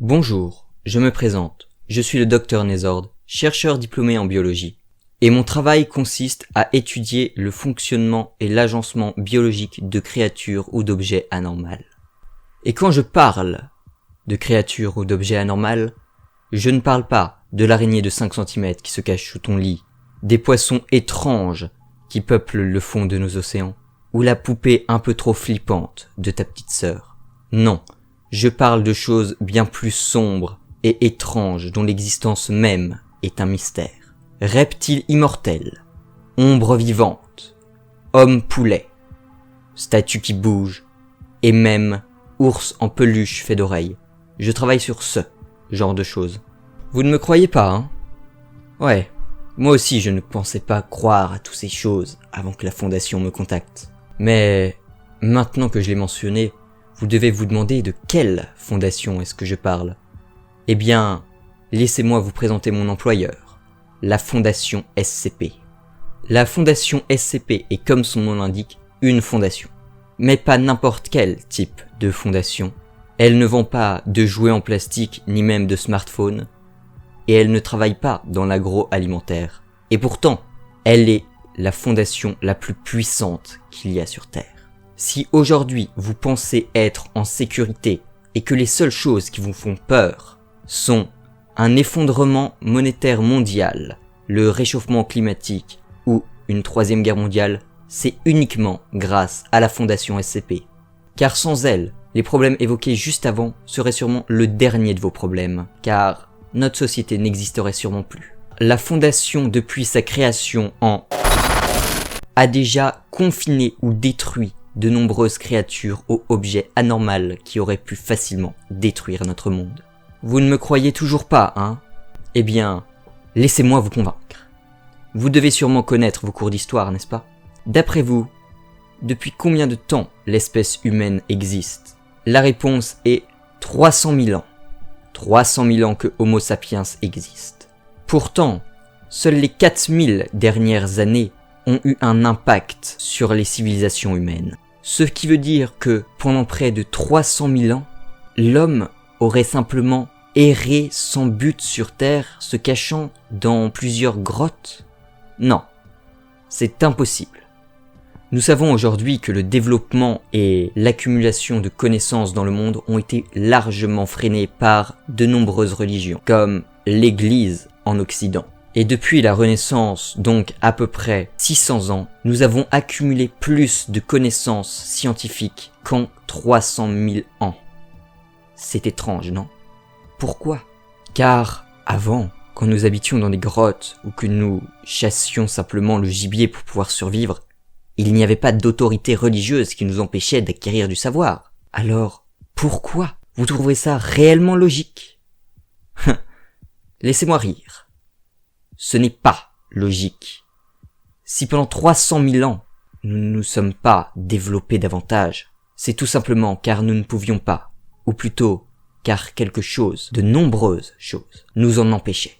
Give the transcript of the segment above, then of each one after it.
Bonjour, je me présente. Je suis le Dr Nezord, chercheur diplômé en biologie. Et mon travail consiste à étudier le fonctionnement et l'agencement biologique de créatures ou d'objets anormals. Et quand je parle de créatures ou d'objets anormals, je ne parle pas de l'araignée de 5 cm qui se cache sous ton lit, des poissons étranges qui peuplent le fond de nos océans, ou la poupée un peu trop flippante de ta petite sœur. Non, je parle de choses bien plus sombres et étranges dont l'existence même est un mystère. Reptiles immortels, ombres vivantes, hommes poulets, statues qui bougent, et même ours en peluche fait d'oreilles. Je travaille sur ce genre de choses. Vous ne me croyez pas, hein? Ouais, moi aussi je ne pensais pas croire à toutes ces choses avant que la Fondation me contacte. Mais maintenant que je l'ai mentionné, vous devez vous demander de quelle fondation est-ce que je parle. Eh bien, laissez-moi vous présenter mon employeur, la Fondation SCP. La Fondation SCP est, comme son nom l'indique, une fondation. Mais pas n'importe quel type de fondation. Elle ne vend pas de jouets en plastique ni même de smartphones. Et elle ne travaille pas dans l'agroalimentaire. Et pourtant, elle est la fondation la plus puissante qu'il y a sur Terre. Si aujourd'hui vous pensez être en sécurité et que les seules choses qui vous font peur sont un effondrement monétaire mondial, le réchauffement climatique ou une 3e guerre mondiale, c'est uniquement grâce à la Fondation SCP. Car sans elle, les problèmes évoqués juste avant seraient sûrement le dernier de vos problèmes, car notre société n'existerait sûrement plus. La Fondation, depuis sa création a déjà confiné ou détruit de nombreuses créatures ou objets anormaux qui auraient pu facilement détruire notre monde. Vous ne me croyez toujours pas, hein? Eh bien, laissez-moi vous convaincre. Vous devez sûrement connaître vos cours d'histoire, n'est-ce pas? D'après vous, depuis combien de temps l'espèce humaine existe? La réponse est 300 000 ans. 300 000 ans que Homo sapiens existe. Pourtant, seules les 4000 dernières années ont eu un impact sur les civilisations humaines. Ce qui veut dire que pendant près de 300 000 ans, l'homme aurait simplement erré sans but sur Terre, se cachant dans plusieurs grottes? Non, c'est impossible. Nous savons aujourd'hui que le développement et l'accumulation de connaissances dans le monde ont été largement freinés par de nombreuses religions, comme l'Église en Occident. Et depuis la Renaissance, donc à peu près 600 ans, nous avons accumulé plus de connaissances scientifiques qu'en 300 000 ans. C'est étrange, non? Pourquoi? Car avant, quand nous habitions dans des grottes ou que nous chassions simplement le gibier pour pouvoir survivre, il n'y avait pas d'autorité religieuse qui nous empêchait d'acquérir du savoir. Alors, pourquoi? Vous trouvez ça réellement logique? Laissez-moi rire. Ce n'est pas logique. Si pendant 300 000 ans, nous ne nous sommes pas développés davantage, c'est tout simplement car nous ne pouvions pas, ou plutôt car quelque chose, de nombreuses choses, nous en empêchait.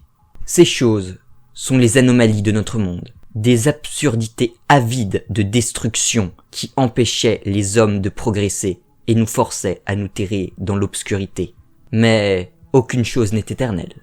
Ces choses sont les anomalies de notre monde, des absurdités avides de destruction qui empêchaient les hommes de progresser et nous forçaient à nous terrer dans l'obscurité. Mais aucune chose n'est éternelle.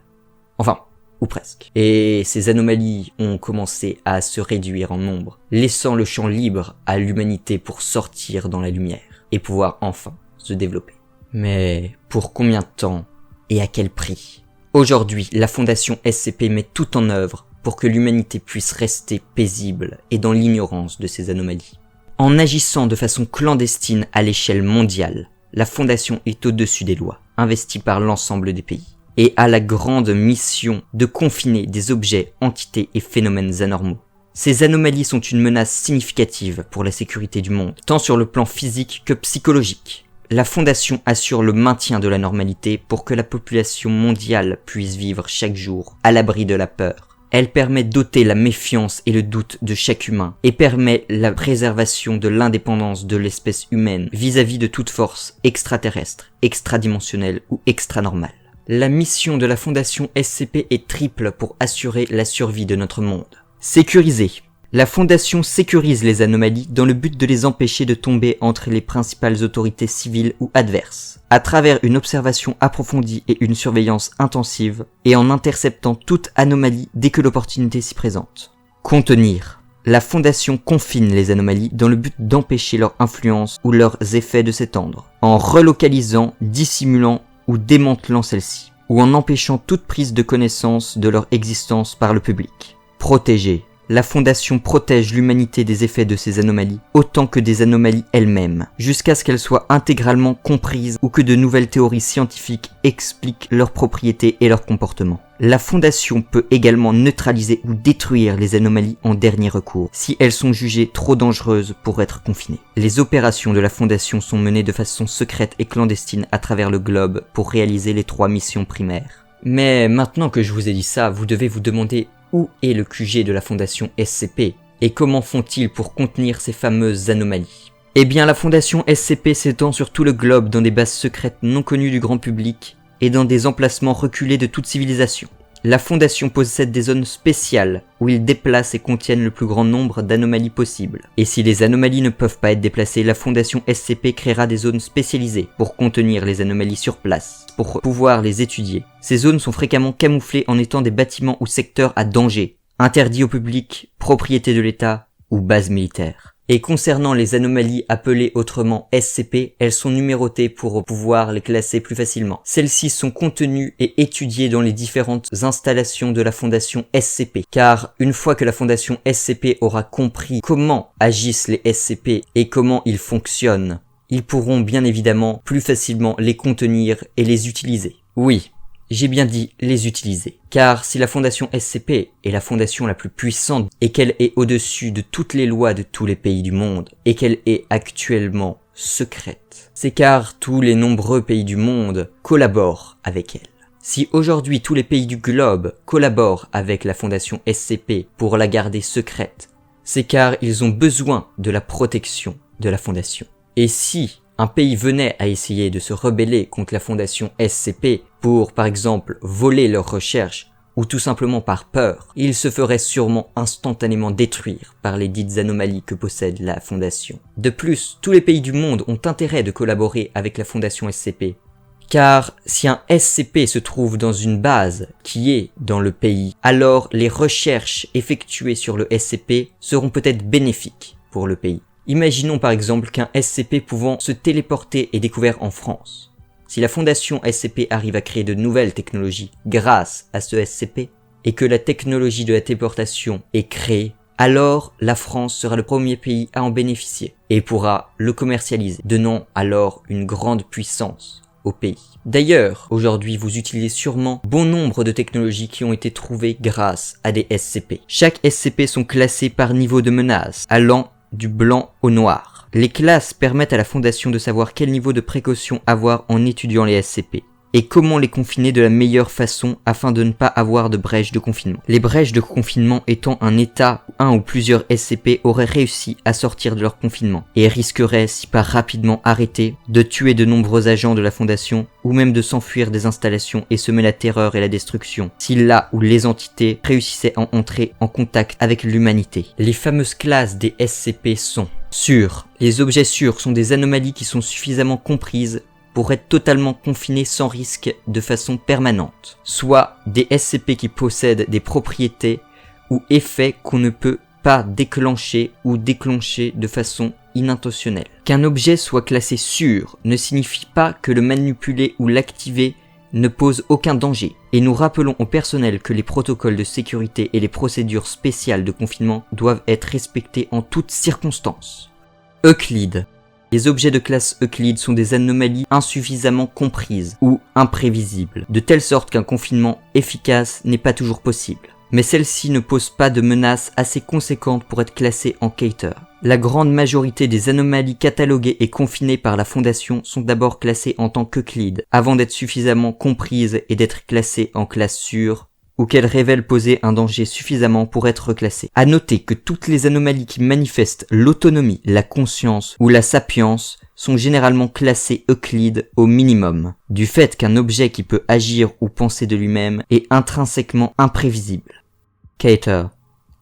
Enfin, ou presque. Et ces anomalies ont commencé à se réduire en nombre, laissant le champ libre à l'humanité pour sortir dans la lumière et pouvoir enfin se développer. Mais pour combien de temps et à quel prix? Aujourd'hui, la Fondation SCP met tout en œuvre pour que l'humanité puisse rester paisible et dans l'ignorance de ces anomalies. En agissant de façon clandestine à l'échelle mondiale, la Fondation est au-dessus des lois, investie par l'ensemble des pays, et a la grande mission de confiner des objets, entités et phénomènes anormaux. Ces anomalies sont une menace significative pour la sécurité du monde, tant sur le plan physique que psychologique. La Fondation assure le maintien de la normalité pour que la population mondiale puisse vivre chaque jour à l'abri de la peur. Elle permet d'ôter la méfiance et le doute de chaque humain et permet la préservation de l'indépendance de l'espèce humaine vis-à-vis de toute force extraterrestre, extradimensionnelle ou extranormale. La mission de la Fondation SCP est triple pour assurer la survie de notre monde. Sécuriser La Fondation sécurise les anomalies dans le but de les empêcher de tomber entre les principales autorités civiles ou adverses, à travers une observation approfondie et une surveillance intensive, et en interceptant toute anomalie dès que l'opportunité s'y présente. Contenir. La Fondation confine les anomalies dans le but d'empêcher leur influence ou leurs effets de s'étendre, en relocalisant, dissimulant ou démantelant celles-ci, ou en empêchant toute prise de connaissance de leur existence par le public. Protéger. La Fondation protège l'humanité des effets de ces anomalies, autant que des anomalies elles-mêmes, jusqu'à ce qu'elles soient intégralement comprises ou que de nouvelles théories scientifiques expliquent leurs propriétés et leur comportement. La Fondation peut également neutraliser ou détruire les anomalies en dernier recours, si elles sont jugées trop dangereuses pour être confinées. Les opérations de la Fondation sont menées de façon secrète et clandestine à travers le globe pour réaliser les 3 missions primaires. Mais maintenant que je vous ai dit ça, vous devez vous demander où est le QG de la Fondation SCP et comment font-ils pour contenir ces fameuses anomalies? Eh bien, la Fondation SCP s'étend sur tout le globe dans des bases secrètes non connues du grand public et dans des emplacements reculés de toute civilisation. La Fondation possède des zones spéciales où ils déplacent et contiennent le plus grand nombre d'anomalies possibles. Et si les anomalies ne peuvent pas être déplacées, la Fondation SCP créera des zones spécialisées pour contenir les anomalies sur place, pour pouvoir les étudier. Ces zones sont fréquemment camouflées en étant des bâtiments ou secteurs à danger, interdits au public, propriété de l'État ou bases militaires. Et concernant les anomalies appelées autrement SCP, elles sont numérotées pour pouvoir les classer plus facilement. Celles-ci sont contenues et étudiées dans les différentes installations de la Fondation SCP. Car une fois que la Fondation SCP aura compris comment agissent les SCP et comment ils fonctionnent, ils pourront bien évidemment plus facilement les contenir et les utiliser. Oui, j'ai bien dit les utiliser. Car si la Fondation SCP est la fondation la plus puissante et qu'elle est au-dessus de toutes les lois de tous les pays du monde et qu'elle est actuellement secrète, c'est car tous les nombreux pays du monde collaborent avec elle. Si aujourd'hui tous les pays du globe collaborent avec la Fondation SCP pour la garder secrète, c'est car ils ont besoin de la protection de la Fondation. Et si un pays venait à essayer de se rebeller contre la Fondation SCP pour, par exemple, voler leurs recherches, ou tout simplement par peur, il se ferait sûrement instantanément détruire par les dites anomalies que possède la Fondation. De plus, tous les pays du monde ont intérêt de collaborer avec la Fondation SCP. Car si un SCP se trouve dans une base qui est dans le pays, alors les recherches effectuées sur le SCP seront peut-être bénéfiques pour le pays. Imaginons par exemple qu'un SCP pouvant se téléporter est découvert en France. Si la Fondation SCP arrive à créer de nouvelles technologies grâce à ce SCP, et que la technologie de la téléportation est créée, alors la France sera le premier pays à en bénéficier, et pourra le commercialiser, donnant alors une grande puissance au pays. D'ailleurs, aujourd'hui vous utilisez sûrement bon nombre de technologies qui ont été trouvées grâce à des SCP. Chaque SCP sont classés par niveau de menace, allant du blanc au noir. Les classes permettent à la Fondation de savoir quel niveau de précaution avoir en étudiant les SCP, et comment les confiner de la meilleure façon afin de ne pas avoir de brèches de confinement. Les brèches de confinement étant un état où un ou plusieurs SCP auraient réussi à sortir de leur confinement, et risqueraient, si pas rapidement arrêtés, de tuer de nombreux agents de la Fondation, ou même de s'enfuir des installations et semer la terreur et la destruction, si là où les entités réussissaient à entrer en contact avec l'humanité. Les fameuses classes des SCP sont sûrs. Les objets sûrs sont des anomalies qui sont suffisamment comprises pour être totalement confinés sans risque de façon permanente, soit des SCP qui possèdent des propriétés ou effets qu'on ne peut pas déclencher ou déclencher de façon inintentionnelle. Qu'un objet soit classé sûr ne signifie pas que le manipuler ou l'activer ne pose aucun danger, et nous rappelons au personnel que les protocoles de sécurité et les procédures spéciales de confinement doivent être respectés en toutes circonstances. Euclide. Les objets de classe Euclide sont des anomalies insuffisamment comprises ou imprévisibles, de telle sorte qu'un confinement efficace n'est pas toujours possible. Mais celles-ci ne posent pas de menaces assez conséquentes pour être classées en Keter. La grande majorité des anomalies cataloguées et confinées par la Fondation sont d'abord classées en tant qu'Euclide, avant d'être suffisamment comprises et d'être classées en classe sûre, ou qu'elles révèlent poser un danger suffisamment pour être reclassées. À noter que toutes les anomalies qui manifestent l'autonomie, la conscience ou la sapience sont généralement classées Euclide au minimum, du fait qu'un objet qui peut agir ou penser de lui-même est intrinsèquement imprévisible. Keter.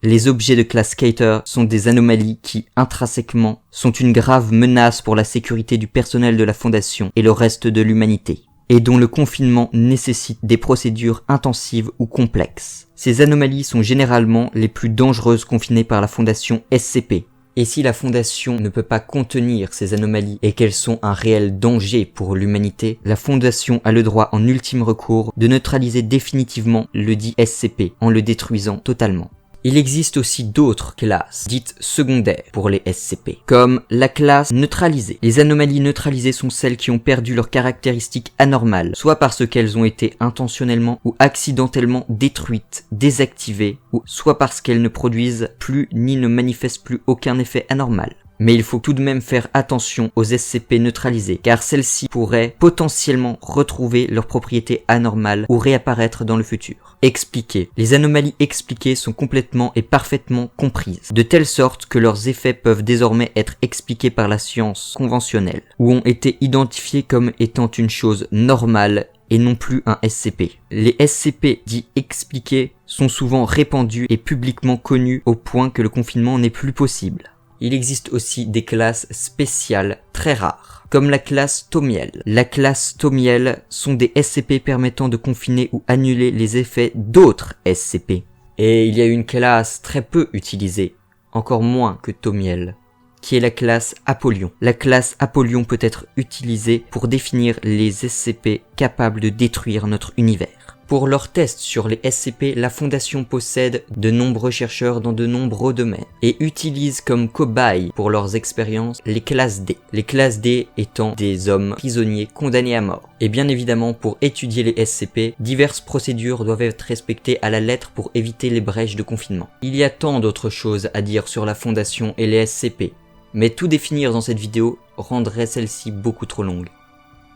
Les objets de classe Keter sont des anomalies qui, intrinsèquement, sont une grave menace pour la sécurité du personnel de la Fondation et le reste de l'humanité, et dont le confinement nécessite des procédures intensives ou complexes. Ces anomalies sont généralement les plus dangereuses confinées par la Fondation SCP. Et si la Fondation ne peut pas contenir ces anomalies et qu'elles sont un réel danger pour l'humanité, la Fondation a le droit en ultime recours de neutraliser définitivement le dit SCP en le détruisant totalement. Il existe aussi d'autres classes, dites secondaires pour les SCP, comme la classe neutralisée. Les anomalies neutralisées sont celles qui ont perdu leurs caractéristiques anormales, soit parce qu'elles ont été intentionnellement ou accidentellement détruites, désactivées, ou soit parce qu'elles ne produisent plus ni ne manifestent plus aucun effet anormal. Mais il faut tout de même faire attention aux SCP neutralisés, car celles-ci pourraient potentiellement retrouver leurs propriétés anormales ou réapparaître dans le futur. Expliquées. Les anomalies expliquées sont complètement et parfaitement comprises, de telle sorte que leurs effets peuvent désormais être expliqués par la science conventionnelle, ou ont été identifiés comme étant une chose normale et non plus un SCP. Les SCP dits expliqués sont souvent répandus et publiquement connus au point que le confinement n'est plus possible. Il existe aussi des classes spéciales très rares, comme la classe Thomiel. La classe Thomiel sont des SCP permettant de confiner ou annuler les effets d'autres SCP. Et il y a une classe très peu utilisée, encore moins que Thomiel, qui est la classe Apollyon. La classe Apollyon peut être utilisée pour définir les SCP capables de détruire notre univers. Pour leurs tests sur les SCP, la Fondation possède de nombreux chercheurs dans de nombreux domaines et utilise comme cobayes pour leurs expériences les classes D. Les classes D étant des hommes prisonniers condamnés à mort. Et bien évidemment, pour étudier les SCP, diverses procédures doivent être respectées à la lettre pour éviter les brèches de confinement. Il y a tant d'autres choses à dire sur la Fondation et les SCP, mais tout définir dans cette vidéo rendrait celle-ci beaucoup trop longue.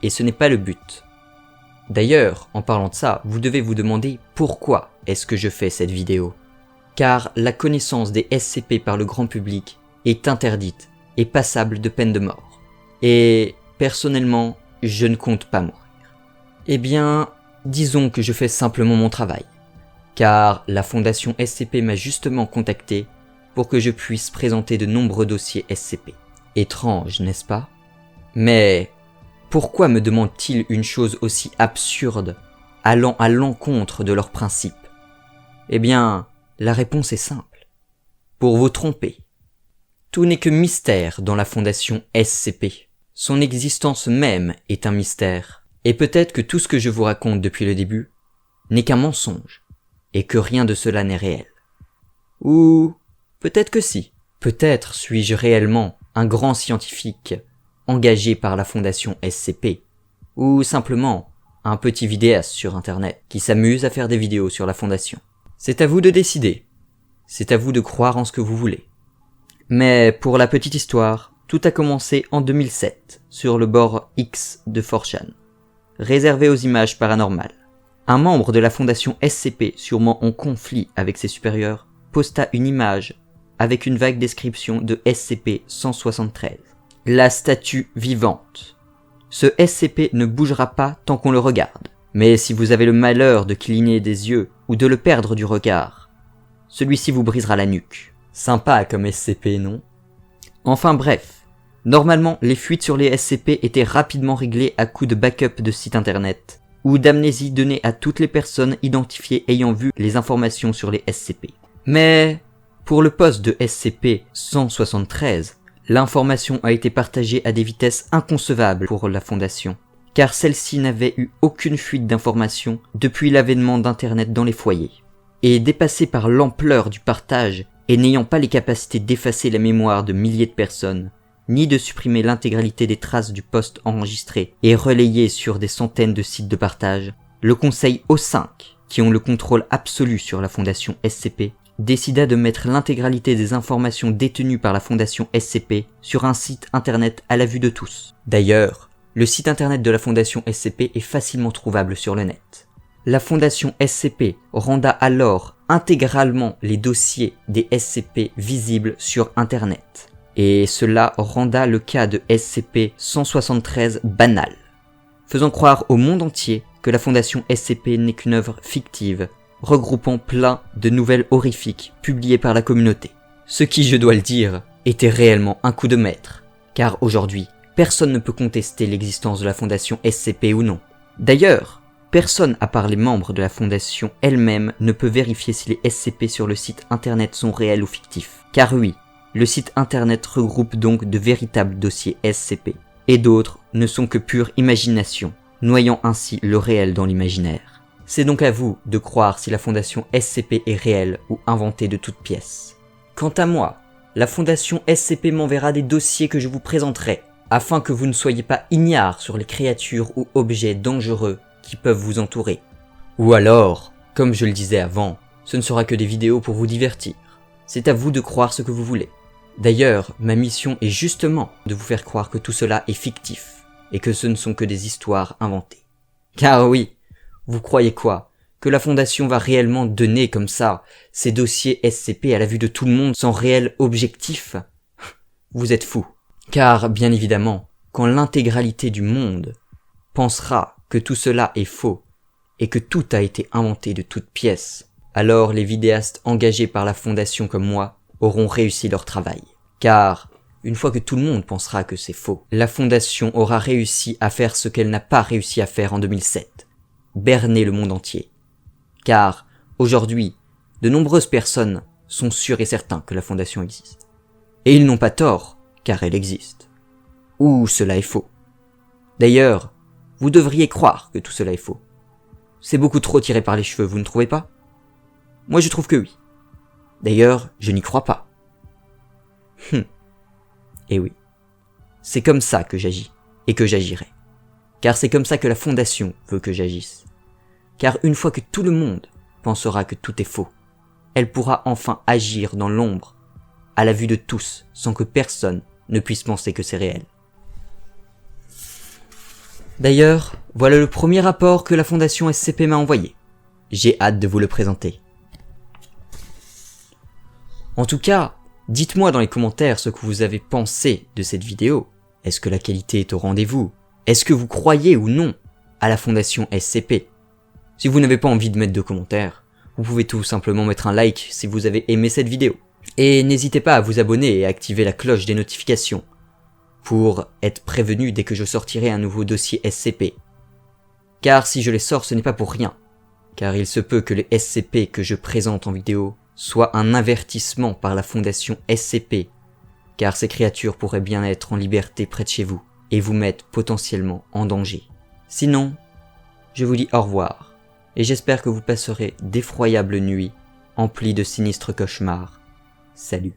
Et ce n'est pas le but. D'ailleurs, en parlant de ça, vous devez vous demander pourquoi est-ce que je fais cette vidéo. Car la connaissance des SCP par le grand public est interdite et passible de peine de mort. Et personnellement, je ne compte pas mourir. Eh bien, disons que je fais simplement mon travail. Car la Fondation SCP m'a justement contacté pour que je puisse présenter de nombreux dossiers SCP. Étrange, n'est-ce pas? Mais pourquoi me demandent-ils une chose aussi absurde, allant à l'encontre de leurs principes? Eh bien, la réponse est simple. Pour vous tromper. Tout n'est que mystère dans la Fondation SCP. Son existence même est un mystère. Et peut-être que tout ce que je vous raconte depuis le début n'est qu'un mensonge, et que rien de cela n'est réel. Ou peut-être que si. Peut-être suis-je réellement un grand scientifique engagé par la Fondation SCP, ou simplement un petit vidéaste sur internet qui s'amuse à faire des vidéos sur la Fondation. C'est à vous de décider. C'est à vous de croire en ce que vous voulez. Mais pour la petite histoire, tout a commencé en 2007, sur le bord X de 4chan, réservé aux images paranormales. Un membre de la Fondation SCP, sûrement en conflit avec ses supérieurs, posta une image avec une vague description de SCP-173. La statue vivante. Ce SCP ne bougera pas tant qu'on le regarde. Mais si vous avez le malheur de cligner des yeux ou de le perdre du regard, celui-ci vous brisera la nuque. Sympa comme SCP, non? Enfin bref, normalement les fuites sur les SCP étaient rapidement réglées à coups de backup de sites internet, ou d'amnésie donnée à toutes les personnes identifiées ayant vu les informations sur les SCP. Mais pour le poste de SCP-173, l'information a été partagée à des vitesses inconcevables pour la Fondation, car celle-ci n'avait eu aucune fuite d'informations depuis l'avènement d'Internet dans les foyers. Et dépassée par l'ampleur du partage, et n'ayant pas les capacités d'effacer la mémoire de milliers de personnes, ni de supprimer l'intégralité des traces du post enregistré et relayé sur des centaines de sites de partage, le conseil O5, qui ont le contrôle absolu sur la Fondation SCP, décida de mettre l'intégralité des informations détenues par la Fondation SCP sur un site internet à la vue de tous. D'ailleurs, le site internet de la Fondation SCP est facilement trouvable sur le net. La Fondation SCP renda alors intégralement les dossiers des SCP visibles sur internet. Et cela renda le cas de SCP-173 banal, faisant croire au monde entier que la Fondation SCP n'est qu'une œuvre fictive, regroupant plein de nouvelles horrifiques publiées par la communauté. Ce qui, je dois le dire, était réellement un coup de maître, car aujourd'hui, personne ne peut contester l'existence de la fondation SCP ou non. D'ailleurs, personne à part les membres de la fondation elle-même ne peut vérifier si les SCP sur le site internet sont réels ou fictifs. Car oui, le site internet regroupe donc de véritables dossiers SCP, et d'autres ne sont que pure imagination, noyant ainsi le réel dans l'imaginaire. C'est donc à vous de croire si la fondation SCP est réelle ou inventée de toutes pièces. Quant à moi, la fondation SCP m'enverra des dossiers que je vous présenterai, afin que vous ne soyez pas ignares sur les créatures ou objets dangereux qui peuvent vous entourer. Ou alors, comme je le disais avant, ce ne sera que des vidéos pour vous divertir. C'est à vous de croire ce que vous voulez. D'ailleurs, ma mission est justement de vous faire croire que tout cela est fictif, et que ce ne sont que des histoires inventées. Car oui, vous croyez quoi? Que la fondation va réellement donner comme ça ces dossiers SCP à la vue de tout le monde sans réel objectif? Vous êtes fous. Car, bien évidemment, quand l'intégralité du monde pensera que tout cela est faux et que tout a été inventé de toutes pièces, alors les vidéastes engagés par la fondation comme moi auront réussi leur travail. Car, une fois que tout le monde pensera que c'est faux, la fondation aura réussi à faire ce qu'elle n'a pas réussi à faire en 2007. Berner le monde entier. Car, aujourd'hui, de nombreuses personnes sont sûres et certains que la fondation existe. Et ils n'ont pas tort, car elle existe. Ou cela est faux. D'ailleurs, vous devriez croire que tout cela est faux. C'est beaucoup trop tiré par les cheveux, vous ne trouvez pas? Moi je trouve que oui. D'ailleurs, je n'y crois pas. Et oui. C'est comme ça que j'agis, et que j'agirai. Car c'est comme ça que la fondation veut que j'agisse. Car une fois que tout le monde pensera que tout est faux, elle pourra enfin agir dans l'ombre, à la vue de tous, sans que personne ne puisse penser que c'est réel. D'ailleurs, voilà le premier rapport que la fondation SCP m'a envoyé. J'ai hâte de vous le présenter. En tout cas, dites-moi dans les commentaires ce que vous avez pensé de cette vidéo. Est-ce que la qualité est au rendez-vous? Est-ce que vous croyez ou non à la fondation SCP? Si vous n'avez pas envie de mettre de commentaires, vous pouvez tout simplement mettre un like si vous avez aimé cette vidéo. Et n'hésitez pas à vous abonner et à activer la cloche des notifications pour être prévenu dès que je sortirai un nouveau dossier SCP. Car si je les sors, ce n'est pas pour rien. Car il se peut que les SCP que je présente en vidéo soient un avertissement par la fondation SCP, car ces créatures pourraient bien être en liberté près de chez vous et vous mettre potentiellement en danger. Sinon, je vous dis au revoir, et j'espère que vous passerez d'effroyables nuits emplies de sinistres cauchemars. Salut.